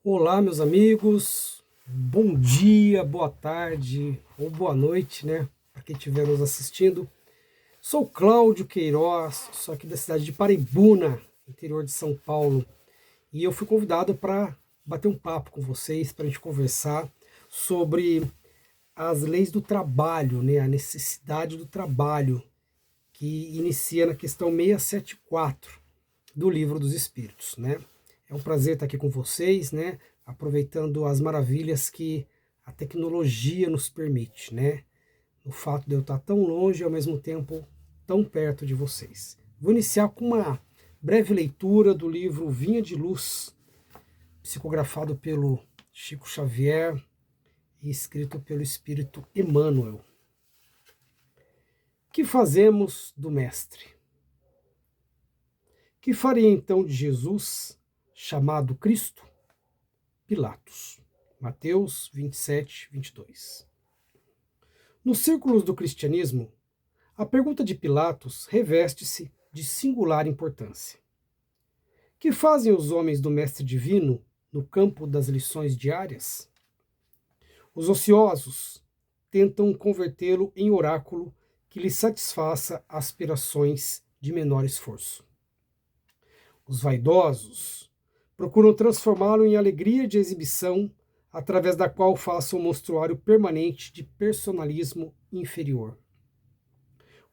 Olá, meus amigos. Bom dia, boa tarde ou boa noite, né? Para quem estiver nos assistindo. Sou Cláudio Queiroz, sou aqui da cidade de Paraibuna, interior de São Paulo. E eu fui convidado para bater um papo com vocês, para a gente conversar sobre as leis do trabalho, né? A necessidade do trabalho, que inicia na questão 674 do Livro dos Espíritos, né? É um prazer estar aqui com vocês, né? Aproveitando as maravilhas que a tecnologia nos permite, né? O fato de eu estar tão longe e ao mesmo tempo tão perto de vocês. Vou iniciar com uma breve leitura do livro Vinha de Luz, psicografado pelo Chico Xavier e escrito pelo Espírito Emmanuel. Que fazemos do Mestre? Que faria então de Jesus, chamado Cristo? Pilatos. Mateus 27, 22. Nos círculos do cristianismo, a pergunta de Pilatos reveste-se de singular importância. Que fazem os homens do Mestre Divino no campo das lições diárias? Os ociosos tentam convertê-lo em oráculo que lhe satisfaça aspirações de menor esforço. Os vaidosos procuram transformá-lo em alegria de exibição, através da qual façam um monstruário permanente de personalismo inferior.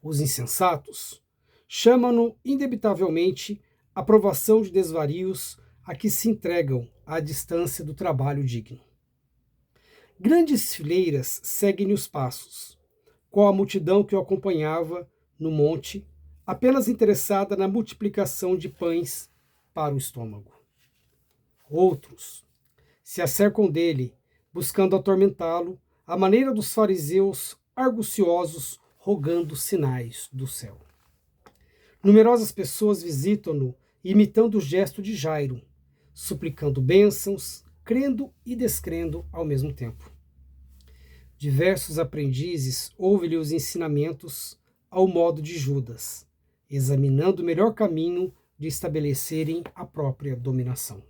Os insensatos chamam-no indebitavelmente aprovação de desvarios a que se entregam à distância do trabalho digno. Grandes fileiras seguem-lhe os passos, qual a multidão que o acompanhava no monte, apenas interessada na multiplicação de pães para o estômago. Outros se acercam dele, buscando atormentá-lo, à maneira dos fariseus arguciosos rogando sinais do céu. Numerosas pessoas visitam-no, imitando o gesto de Jairo, suplicando bênçãos, crendo e descrendo ao mesmo tempo. Diversos aprendizes ouvem-lhe os ensinamentos ao modo de Judas, examinando o melhor caminho de estabelecerem a própria dominação.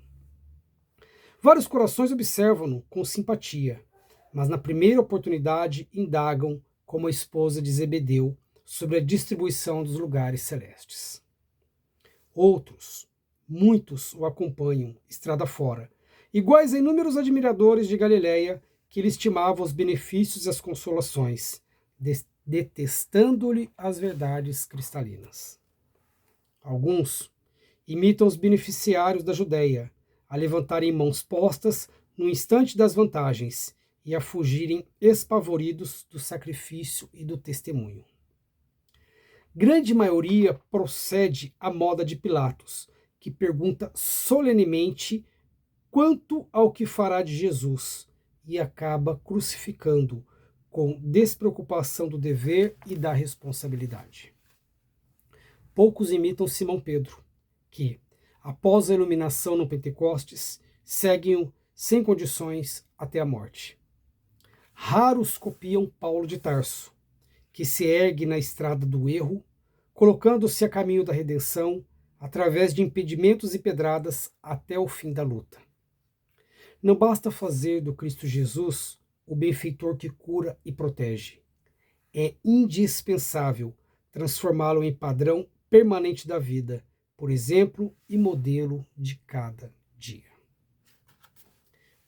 Vários corações observam-no com simpatia, mas na primeira oportunidade indagam, como a esposa de Zebedeu, sobre a distribuição dos lugares celestes. Outros, muitos, o acompanham, estrada fora, iguais a inúmeros admiradores de Galiléia que lhe estimavam os benefícios e as consolações, detestando-lhe as verdades cristalinas. Alguns imitam os beneficiários da Judéia, a levantarem mãos postas no instante das vantagens e a fugirem espavoridos do sacrifício e do testemunho. Grande maioria procede à moda de Pilatos, que pergunta solenemente quanto ao que fará de Jesus e acaba crucificando com despreocupação do dever e da responsabilidade. Poucos imitam Simão Pedro, que, após a iluminação no Pentecostes, seguem-o sem condições até a morte. Raros copiam Paulo de Tarso, que se ergue na estrada do erro, colocando-se a caminho da redenção, através de impedimentos e pedradas até o fim da luta. Não basta fazer do Cristo Jesus o benfeitor que cura e protege. É indispensável transformá-lo em padrão permanente da vida, por exemplo e modelo de cada dia.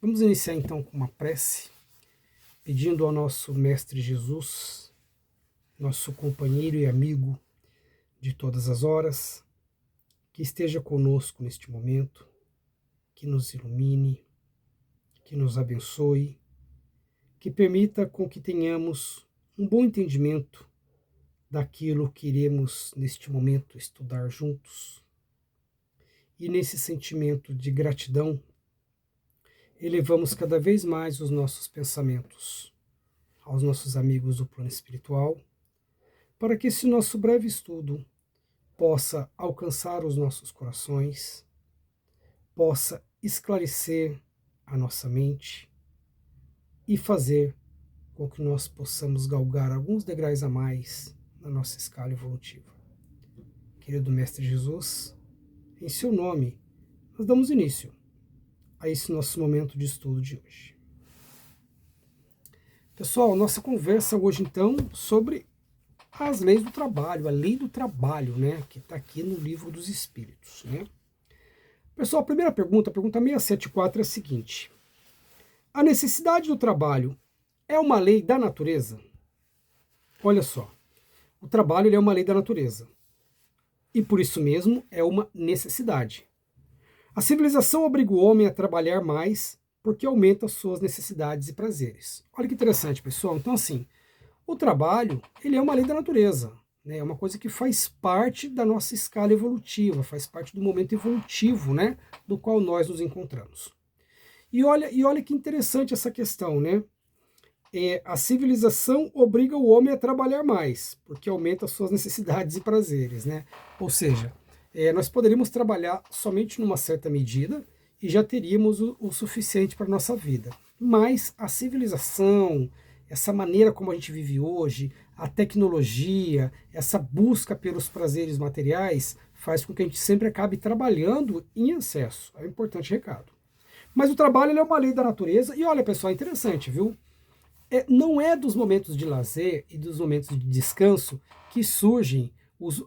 Vamos iniciar então com uma prece, pedindo ao nosso Mestre Jesus, nosso companheiro e amigo de todas as horas, que esteja conosco neste momento, que nos ilumine, que nos abençoe, que permita com que tenhamos um bom entendimento daquilo que iremos neste momento estudar juntos. E nesse sentimento de gratidão, elevamos cada vez mais os nossos pensamentos aos nossos amigos do plano espiritual, para que esse nosso breve estudo possa alcançar os nossos corações, possa esclarecer a nossa mente e fazer com que nós possamos galgar alguns degraus a mais na nossa escala evolutiva. Querido Mestre Jesus, em seu nome, nós damos início a esse nosso momento de estudo de hoje. Pessoal, nossa conversa hoje então sobre as leis do trabalho, a lei do trabalho, né, que está aqui no Livro dos Espíritos, né? Pessoal, a primeira pergunta, a pergunta 674 é a seguinte: a necessidade do trabalho é uma lei da natureza? Olha só, o trabalho ele é uma lei da natureza e por isso mesmo é uma necessidade. A civilização obriga o homem a trabalhar mais porque aumenta suas necessidades e prazeres. Olha que interessante, pessoal. Então, assim, o trabalho ele é uma lei da natureza, né? É uma coisa que faz parte da nossa escala evolutiva, faz parte do momento evolutivo, né, do qual nós nos encontramos. E olha que interessante essa questão, né? A civilização obriga o homem a trabalhar mais, porque aumenta suas necessidades e prazeres, né? Ou seja, nós poderíamos trabalhar somente numa certa medida e já teríamos o suficiente para a nossa vida. Mas a civilização, essa maneira como a gente vive hoje, a tecnologia, essa busca pelos prazeres materiais, faz com que a gente sempre acabe trabalhando em excesso. É um importante recado. Mas o trabalho ele é uma lei da natureza, e olha, pessoal, é interessante, viu? Não é dos momentos de lazer e dos momentos de descanso que surgem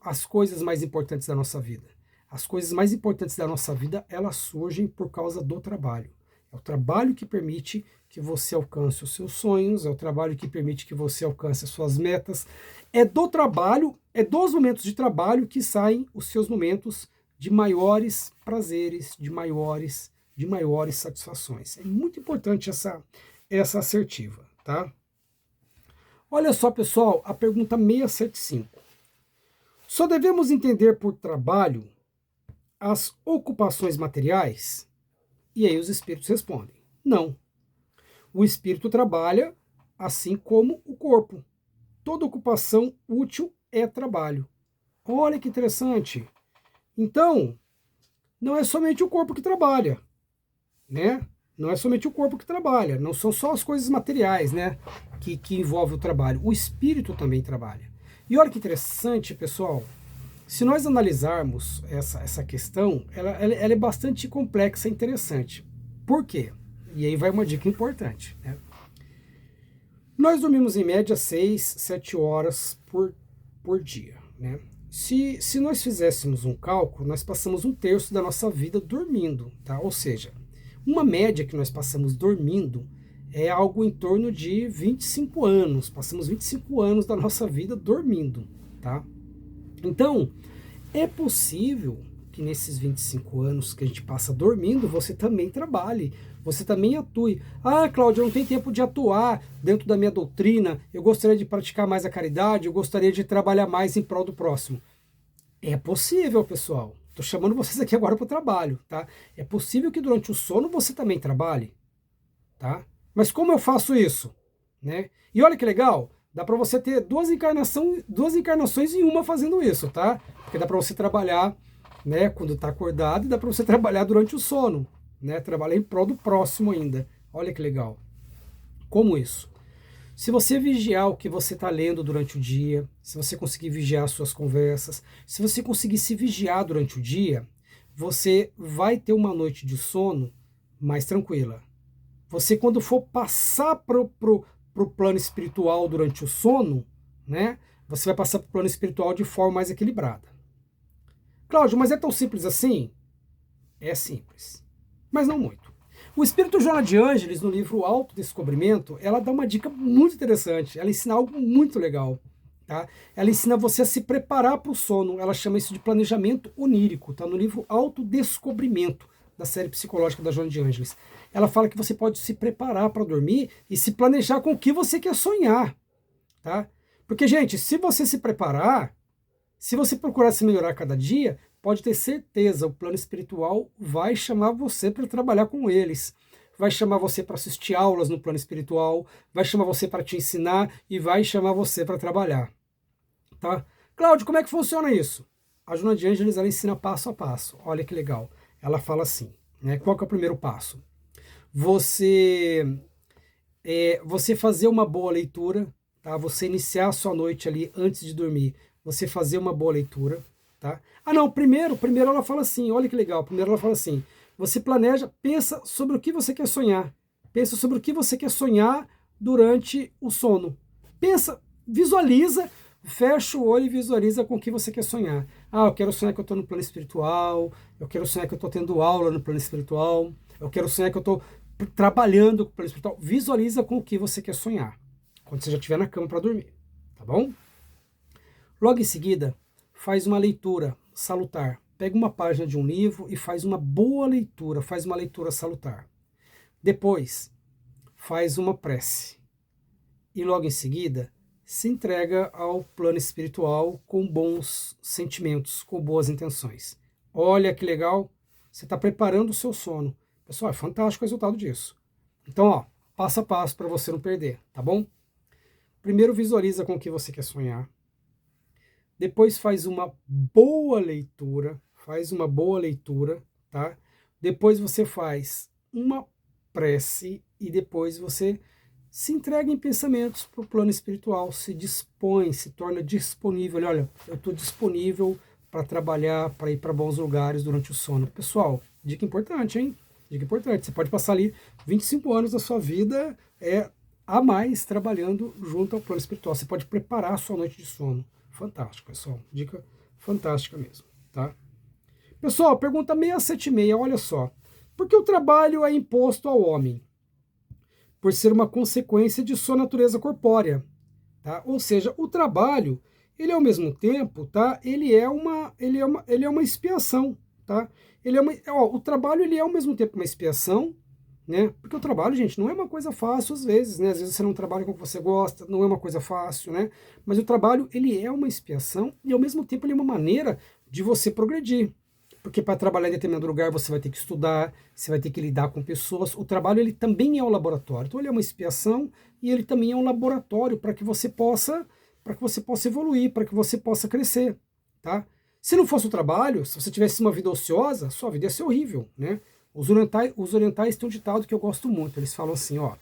as coisas mais importantes da nossa vida. As coisas mais importantes da nossa vida, elas surgem por causa do trabalho. É o trabalho que permite que você alcance os seus sonhos, é o trabalho que permite que você alcance as suas metas. É do trabalho, é dos momentos de trabalho que saem os seus momentos de maiores prazeres, de maiores satisfações. É muito importante essa assertiva. Tá? Olha só, pessoal, a pergunta 675. Só devemos entender por trabalho as ocupações materiais? E aí os espíritos respondem: não. O espírito trabalha assim como o corpo. Toda ocupação útil é trabalho. Olha que interessante. Então, não é somente o corpo que trabalha, né? Não é somente o corpo que trabalha, não são só as coisas materiais, né, que envolvem o trabalho. O espírito também trabalha. E olha que interessante, pessoal, se nós analisarmos essa questão, ela é bastante complexa e interessante. Por quê? E aí vai uma dica importante, né? Nós dormimos em média 6, 7 horas por dia, né? Se nós fizéssemos um cálculo, nós passamos 1/3 da nossa vida dormindo, tá? Ou seja, uma média que nós passamos dormindo é algo em torno de 25 anos. Passamos 25 anos da nossa vida dormindo, tá? Então, é possível que nesses 25 anos que a gente passa dormindo, você também trabalhe, você também atue. Ah, Cláudio, eu não tenho tempo de atuar dentro da minha doutrina, eu gostaria de praticar mais a caridade, eu gostaria de trabalhar mais em prol do próximo. É possível, pessoal. Estou chamando vocês aqui agora para o trabalho, tá? É possível que durante o sono você também trabalhe, tá? Mas como eu faço isso, né? E olha que legal, dá para você ter duas encarnações em uma fazendo isso, tá? Porque dá para você trabalhar, né, quando está acordado, e dá para você trabalhar durante o sono, né? Trabalhar em prol do próximo ainda. Olha que legal. Como isso? Se você vigiar o que você está lendo durante o dia, se você conseguir vigiar as suas conversas, se você conseguir se vigiar durante o dia, você vai ter uma noite de sono mais tranquila. Você, quando for passar pro plano espiritual durante o sono, né, você vai passar para o plano espiritual de forma mais equilibrada. Cláudio, mas é tão simples assim? É simples, mas não muito. O espírito Joana de Ângeles, no livro Autodescobrimento, ela dá uma dica muito interessante. Ela ensina algo muito legal. Tá? Ela ensina você a se preparar para o sono. Ela chama isso de planejamento onírico. Está no livro Autodescobrimento, da série psicológica da Joana de Ângeles. Ela fala que você pode se preparar para dormir e se planejar com o que você quer sonhar. Tá? Porque, gente, se você se preparar, se você procurar se melhorar cada dia, pode ter certeza, o plano espiritual vai chamar você para trabalhar com eles. Vai chamar você para assistir aulas no plano espiritual, vai chamar você para te ensinar e vai chamar você para trabalhar. Tá? Cláudio, como é que funciona isso? A Joana de Ângeles, ela ensina passo a passo. Olha que legal. Ela fala assim, né? Qual que é o primeiro passo? Você fazer uma boa leitura, tá? Você iniciar a sua noite ali antes de dormir, você fazer uma boa leitura, tá? Ah, não, primeiro ela fala assim, olha que legal, primeiro ela fala assim, Você planeja, pensa sobre o que você quer sonhar. Pensa sobre o que você quer sonhar durante o sono. Pensa, visualiza, fecha o olho e visualiza com o que você quer sonhar. Ah, eu quero sonhar que eu estou no plano espiritual, eu quero sonhar que eu estou tendo aula no plano espiritual, eu quero sonhar que eu estou trabalhando com o plano espiritual. Visualiza com o que você quer sonhar, quando você já estiver na cama para dormir, tá bom? Logo em seguida, faz uma leitura salutar. Pega uma página de um livro e faz uma boa leitura, faz uma leitura salutar. Depois, faz uma prece. E logo em seguida, se entrega ao plano espiritual com bons sentimentos, com boas intenções. Olha que legal, você está preparando o seu sono. Pessoal, é fantástico o resultado disso. Então, ó, passo a passo para você não perder, tá bom? Primeiro visualiza com o que você quer sonhar. Depois faz uma boa leitura, tá? Depois você faz uma prece e depois você se entrega em pensamentos para o plano espiritual, se dispõe, se torna disponível. Olha, eu estou disponível para trabalhar, para ir para bons lugares durante o sono. Pessoal, dica importante, hein? Dica importante. Você pode passar ali 25 anos da sua vida a mais trabalhando junto ao plano espiritual. Você pode preparar a sua noite de sono. Fantástico, pessoal. Dica fantástica mesmo, tá? Pessoal, pergunta 676, olha só. Por que o trabalho é imposto ao homem? Por ser uma consequência de sua natureza corpórea, tá? Ou seja, o trabalho, ele ao mesmo tempo, tá? Ele é uma expiação, tá? O trabalho ele é ao mesmo tempo uma expiação, né? Porque o trabalho, gente, não é uma coisa fácil às vezes, né? Às vezes você não trabalha com o que você gosta, não é uma coisa fácil, né? Mas o trabalho, ele é uma expiação e ao mesmo tempo ele é uma maneira de você progredir. Porque para trabalhar em determinado lugar você vai ter que estudar, você vai ter que lidar com pessoas. O trabalho, ele também é um laboratório. Então ele é uma expiação e ele também é um laboratório para que você possa evoluir, para que você possa crescer, tá? Se não fosse o trabalho, se você tivesse uma vida ociosa, sua vida ia ser horrível, né? Os orientais têm um ditado que eu gosto muito. Eles falam assim, ó,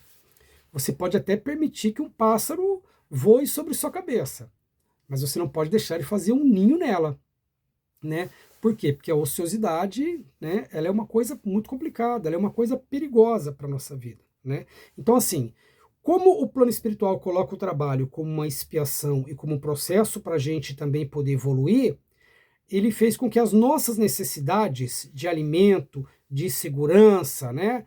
você pode até permitir que um pássaro voe sobre sua cabeça, mas você não pode deixar ele fazer um ninho nela, né? Por quê? Porque a ociosidade, né, ela é uma coisa muito complicada, ela é uma coisa perigosa para a nossa vida, né? Então, assim, como o plano espiritual coloca o trabalho como uma expiação e como um processo para a gente também poder evoluir, ele fez com que as nossas necessidades de alimento, de segurança, né,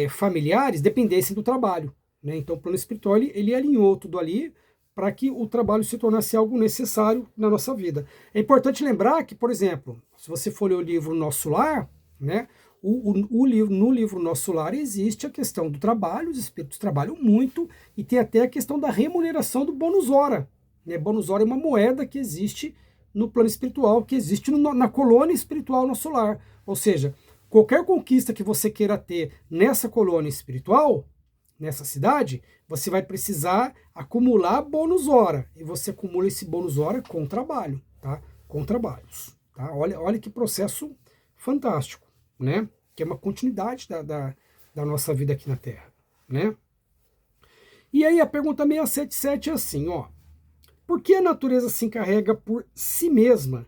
familiares, dependessem do trabalho, né? Então o plano espiritual ele alinhou tudo ali para que o trabalho se tornasse algo necessário na nossa vida. É importante lembrar que, por exemplo, se você for ler o livro Nosso Lar, né, no livro Nosso Lar existe a questão do trabalho, os espíritos trabalham muito, e tem até a questão da remuneração do bônus hora. Né? Bônus hora é uma moeda que existe no plano espiritual, que existe na colônia espiritual Nosso Lar. Ou seja, qualquer conquista que você queira ter nessa colônia espiritual, nessa cidade, você vai precisar acumular bônus hora. E você acumula esse bônus hora com trabalho, tá? Com trabalhos. Tá? Olha que processo fantástico, né? Que é uma continuidade da nossa vida aqui na Terra, né? E aí a pergunta 677 é assim, ó. Por que a natureza se encarrega por si mesma?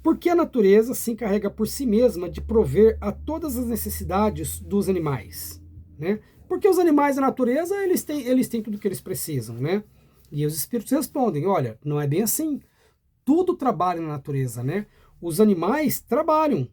Por que a natureza se encarrega por si mesma de prover a todas as necessidades dos animais? Né? Porque os animais da natureza, eles têm tudo o que eles precisam, né? E os espíritos respondem, olha, não é bem assim. Tudo trabalha na natureza, né? Os animais trabalham,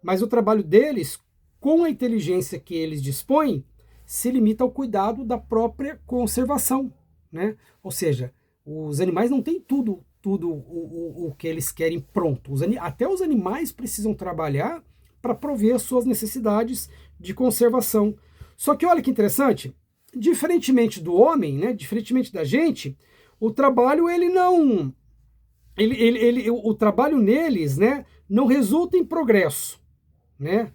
mas o trabalho deles, com a inteligência que eles dispõem, se limita ao cuidado da própria conservação, né? Ou seja, os animais não têm tudo o que eles querem pronto. Até os animais precisam trabalhar para prover as suas necessidades de conservação. Só que olha que interessante, diferentemente do homem, né, diferentemente da gente, o trabalho ele não, o trabalho neles, né, não resulta em progresso, né,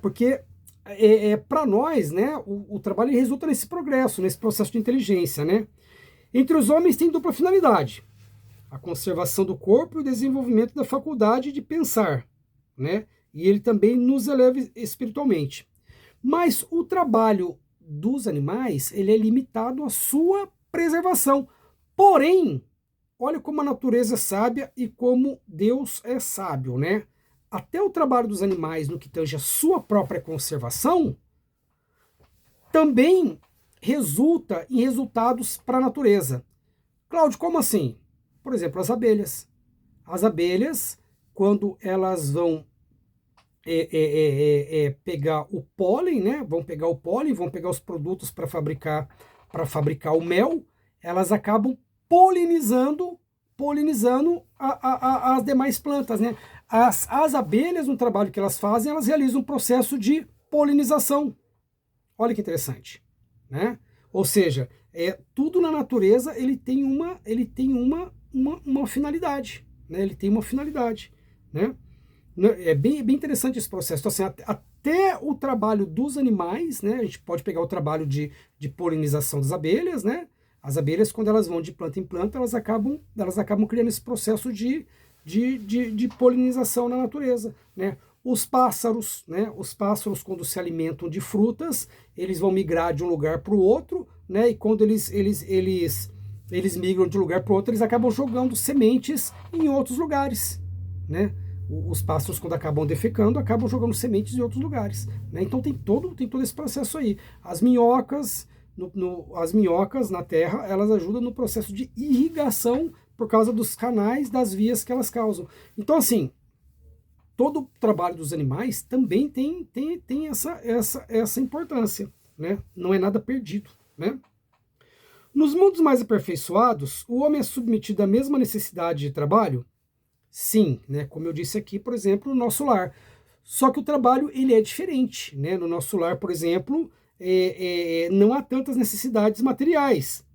porque para nós, né, o trabalho resulta nesse progresso, nesse processo de inteligência, né. Entre os homens tem dupla finalidade: a conservação do corpo e o desenvolvimento da faculdade de pensar, né? E ele também nos eleva espiritualmente. Mas o trabalho dos animais, ele é limitado à sua preservação. Porém, olha como a natureza é sábia e como Deus é sábio, né? até o trabalho dos animais no que tange a sua própria conservação, também resulta em resultados para a natureza. Cláudio, como assim? Por exemplo, as abelhas. As abelhas, quando elas vão pegar o pólen, né? Vão pegar o pólen, vão pegar os produtos para fabricar o mel, elas acabam polinizando as demais plantas, né? As abelhas, no trabalho que elas fazem, elas realizam um processo de polinização. Olha que interessante, né? Ou seja, tudo na natureza ele tem uma finalidade, né? Ele tem uma finalidade, né? É bem interessante esse processo. Então, assim, até o trabalho dos animais, né? A gente pode pegar o trabalho de polinização das abelhas, né? As abelhas, quando elas vão de planta em planta, elas acabam criando esse processo de polinização na natureza, né? Os pássaros, né? Os pássaros, quando se alimentam de frutas, eles vão migrar de um lugar para o outro, né? E quando eles migram de um lugar para o outro, eles acabam jogando sementes em outros lugares, né? Os pássaros, quando acabam defecando, acabam jogando sementes em outros lugares, né? Então tem todo esse processo aí. As minhocas, as minhocas na terra, elas ajudam no processo de irrigação por causa dos canais, das vias que elas causam. Então, assim, todo o trabalho dos animais também tem essa importância, né? Não é nada perdido, né? Nos mundos mais aperfeiçoados, o homem é submetido à mesma necessidade de trabalho? Sim, né? Como eu disse aqui, por exemplo, no nosso lar. Só que o trabalho ele é diferente, né? No nosso lar, por exemplo, não há tantas necessidades materiais,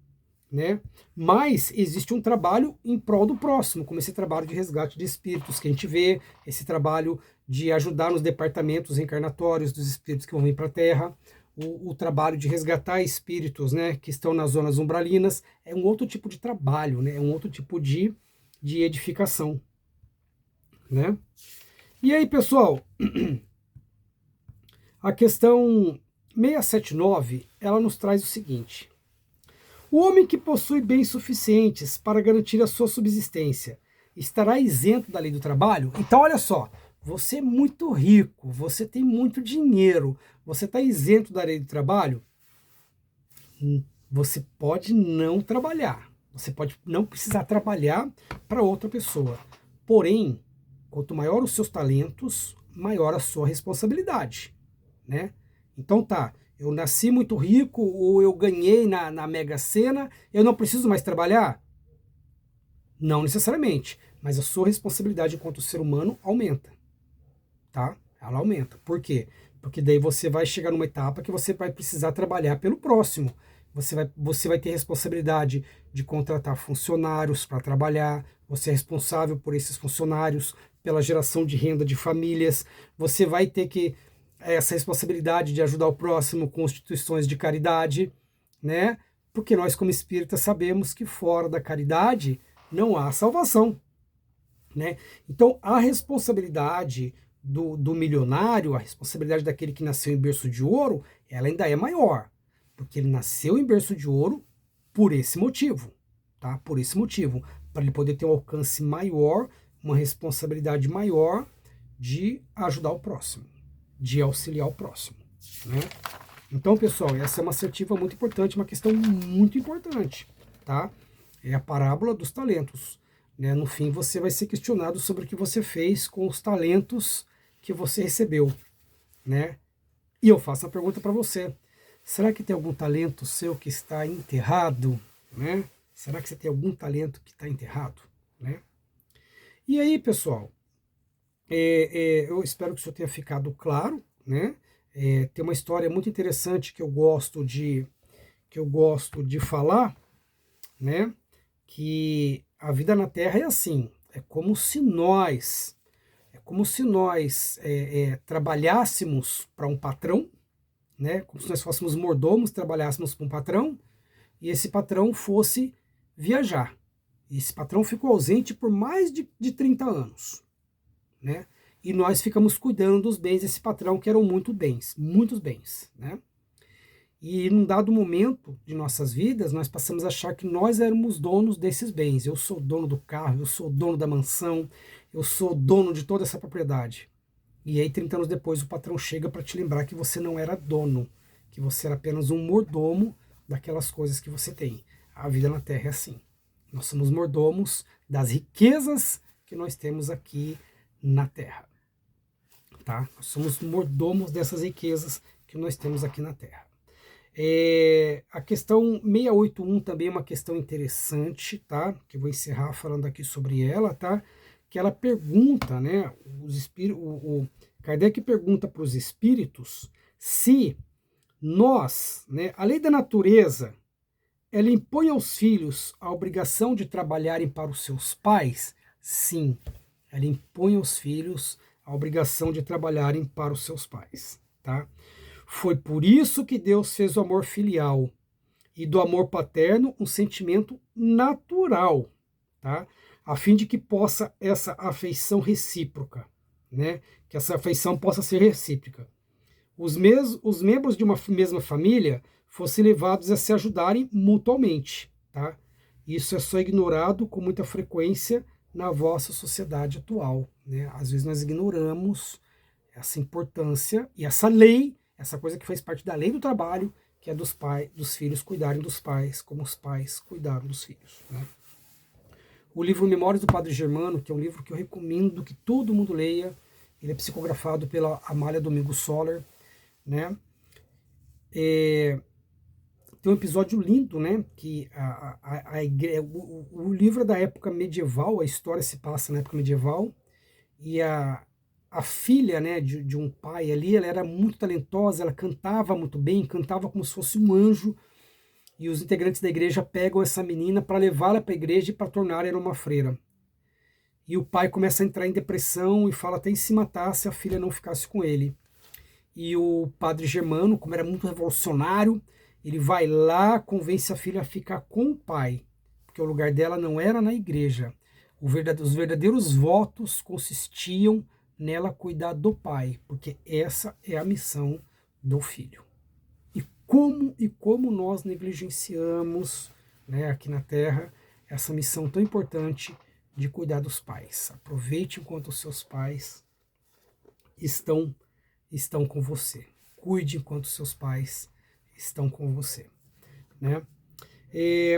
né? Mas existe um trabalho em prol do próximo, como esse trabalho de resgate de espíritos que a gente vê, esse trabalho de ajudar nos departamentos reencarnatórios dos espíritos que vão vir para a Terra, o trabalho de resgatar espíritos, né, que estão nas zonas umbralinas, é um outro tipo de trabalho, né? É um outro tipo de edificação, né? E aí, pessoal, a questão 679, ela nos traz o seguinte: o homem que possui bens suficientes para garantir a sua subsistência estará isento da lei do trabalho? Então, olha só, você é muito rico, você tem muito dinheiro, você está isento da lei do trabalho? Você pode não trabalhar, você pode não precisar trabalhar para outra pessoa. Porém, quanto maior os seus talentos, maior a sua responsabilidade, né? Então tá, eu nasci muito rico ou eu ganhei na Mega Sena, eu não preciso mais trabalhar? Não necessariamente, mas a sua responsabilidade enquanto ser humano aumenta, tá? Ela aumenta. Por quê? Porque daí você vai chegar numa etapa que você vai precisar trabalhar pelo próximo. Você vai ter responsabilidade de contratar funcionários para trabalhar, você é responsável por esses funcionários, pela geração de renda de famílias, você vai ter que essa responsabilidade de ajudar o próximo com instituições de caridade, né? Porque nós, como espíritas, sabemos que fora da caridade não há salvação, né? Então, a responsabilidade do milionário, a responsabilidade daquele que nasceu em berço de ouro, ela ainda é maior, porque ele nasceu em berço de ouro por esse motivo, tá? Por esse motivo, para ele poder ter um alcance maior, uma responsabilidade maior de ajudar o próximo, de auxiliar o próximo, né? Então, pessoal, essa é uma assertiva muito importante, uma questão muito importante, tá? É a parábola dos talentos, né? No fim, você vai ser questionado sobre o que você fez com os talentos que você recebeu, né? E eu faço a pergunta para você: será que tem algum talento seu que está enterrado, né? Será que você tem algum talento que está enterrado, né? E aí, pessoal, eu espero que isso tenha ficado claro, né? Tem uma história muito interessante que eu gosto de falar, né? Que a vida na Terra é assim, é como se nós trabalhássemos para um patrão, né? Como se nós fôssemos mordomos, trabalhássemos para um patrão, e esse patrão fosse viajar. E esse patrão ficou ausente por mais de 30 anos, né? E nós ficamos cuidando dos bens desse patrão, que eram muitos bens, né? E num dado momento de nossas vidas, nós passamos a achar que nós éramos donos desses bens. Eu sou dono do carro, eu sou dono da mansão, eu sou dono de toda essa propriedade. E aí, 30 anos depois, o patrão chega para te lembrar que você não era dono, que você era apenas um mordomo daquelas coisas que você tem. A vida na Terra é assim. Nós somos mordomos das riquezas que nós temos aqui na Terra. Tá? Nós somos mordomos dessas riquezas que nós temos aqui na Terra. A questão 681 também é uma questão interessante, tá? Que eu vou encerrar falando aqui sobre ela, tá? Que ela pergunta, né? O Kardec pergunta para os espíritos se nós, né? A lei da natureza, ela impõe aos filhos a obrigação de trabalharem para os seus pais? Sim, ela impõe aos filhos a obrigação de trabalharem para os seus pais, tá? Foi por isso que Deus fez o amor filial e do amor paterno um sentimento natural, tá? A fim de que possa essa afeição recíproca, né? Que essa afeição possa ser recíproca. Os membros de uma mesma família fossem levados a se ajudarem mutuamente, tá? Isso é só ignorado com muita frequência na vossa sociedade atual, né? Às vezes nós ignoramos essa importância e essa lei, essa coisa que faz parte da lei do trabalho, que é dos filhos cuidarem dos pais, como os pais cuidaram dos filhos, né? O livro Memórias do Padre Germano, que é um livro que eu recomendo que todo mundo leia, ele é psicografado pela Amália Domingos Soller, né? Tem um episódio lindo, né? Que o livro é da época medieval, a história se passa na época medieval, e a filha, né, de um pai ali, ela era muito talentosa, ela cantava muito bem, cantava como se fosse um anjo, e os integrantes da igreja pegam essa menina para levá-la para a igreja e para tornar ela uma freira. E o pai começa a entrar em depressão e fala até em se matar se a filha não ficasse com ele. E o padre Germano, como era muito revolucionário, ele vai lá, convence a filha a ficar com o pai, porque o lugar dela não era na igreja. Os verdadeiros votos consistiam nela cuidar do pai, porque essa é a missão do filho. E como nós negligenciamos, né, aqui na Terra, essa missão tão importante de cuidar dos pais. Aproveite enquanto os seus pais estão com você. Cuide enquanto seus pais estão com você, né?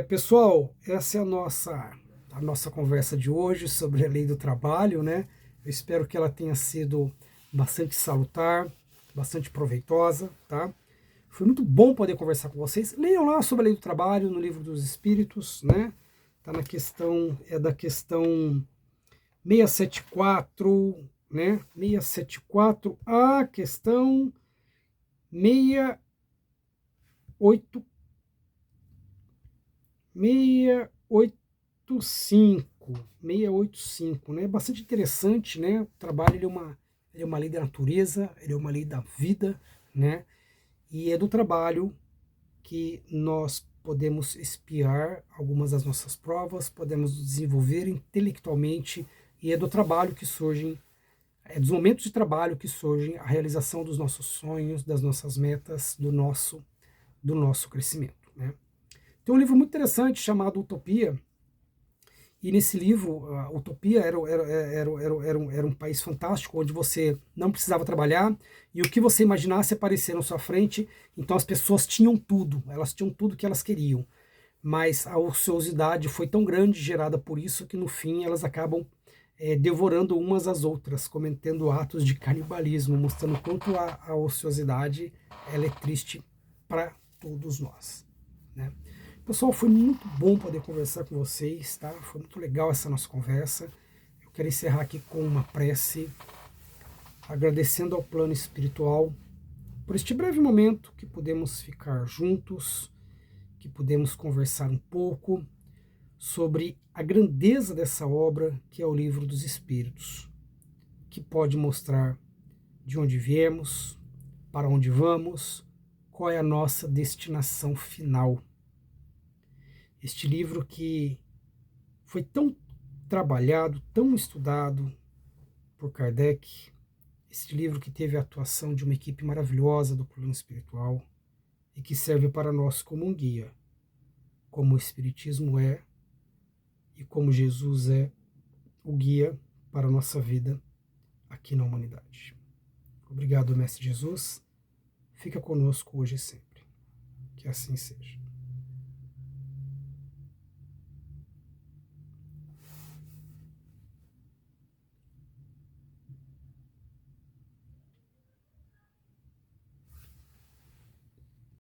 Pessoal, essa é a nossa conversa de hoje sobre a lei do trabalho, né? Eu espero que ela tenha sido bastante salutar, bastante proveitosa, tá? Foi muito bom poder conversar com vocês. Leiam lá sobre a lei do trabalho no Livro dos Espíritos, né? Tá na questão, da questão 674, né? 674, a questão 68, 685, né? Bastante interessante, né? O trabalho ele é uma lei da natureza, ele é uma lei da vida, né? E é do trabalho que nós podemos espiar algumas das nossas provas, podemos desenvolver intelectualmente, e é do trabalho que surgem, é dos momentos de trabalho que surgem a realização dos nossos sonhos, das nossas metas, do nosso crescimento, né? Tem um livro muito interessante chamado Utopia, e nesse livro, a Utopia era um país fantástico, onde você não precisava trabalhar, e o que você imaginasse aparecer na sua frente, então as pessoas tinham tudo, elas tinham tudo que elas queriam. Mas a ociosidade foi tão grande, gerada por isso, que no fim elas acabam devorando umas às outras, cometendo atos de canibalismo, mostrando quanto a ociosidade ela é triste para todos nós, né? Pessoal, foi muito bom poder conversar com vocês, tá? Foi muito legal essa nossa conversa. Eu quero encerrar aqui com uma prece, agradecendo ao plano espiritual por este breve momento que pudemos ficar juntos, que pudemos conversar um pouco sobre a grandeza dessa obra que é o Livro dos Espíritos, que pode mostrar de onde viemos, para onde vamos, qual é a nossa destinação final. Este livro que foi tão trabalhado, tão estudado por Kardec, este livro que teve a atuação de uma equipe maravilhosa do plano espiritual e que serve para nós como um guia, como o Espiritismo é e como Jesus é o guia para a nossa vida aqui na humanidade. Obrigado, Mestre Jesus. Fica conosco hoje e sempre. Que assim seja.